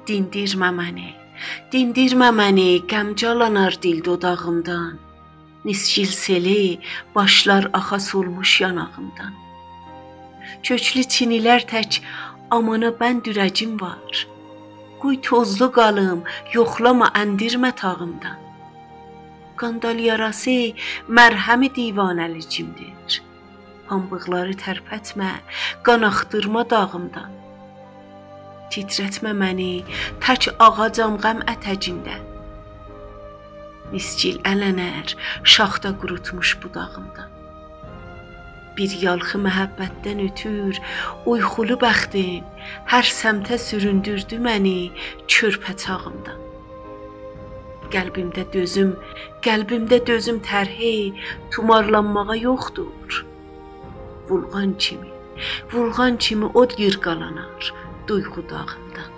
Dindirmə məni, qəmcalanar dil dodağımdan. Nisçil seli, başlar axa solmuş yanağımdan. Köklü çinilər tək, amana bənd ürəcim var. Qoy tozlu qalım, yoxlama əndirmə tağımdan. Qandal yarası, mərhəmi divanəlicimdir. Pambıqları tərpətmə, qan axtırma dağımdan. Titrətmə məni, tək ağacam qəm ətəcində. Nisçil ələnər, şaxta qurutmuş budağımdan. Bir yalxı məhəbbətdən ötür, uyxulu bəxtim, hər səmtə süründürdü məni körpə çağımdan. Qəlbimdə dözüm tərhi, tumarlanmağa yoxdur. Vulğan kimi od yırğalanar duyğu dağımdan.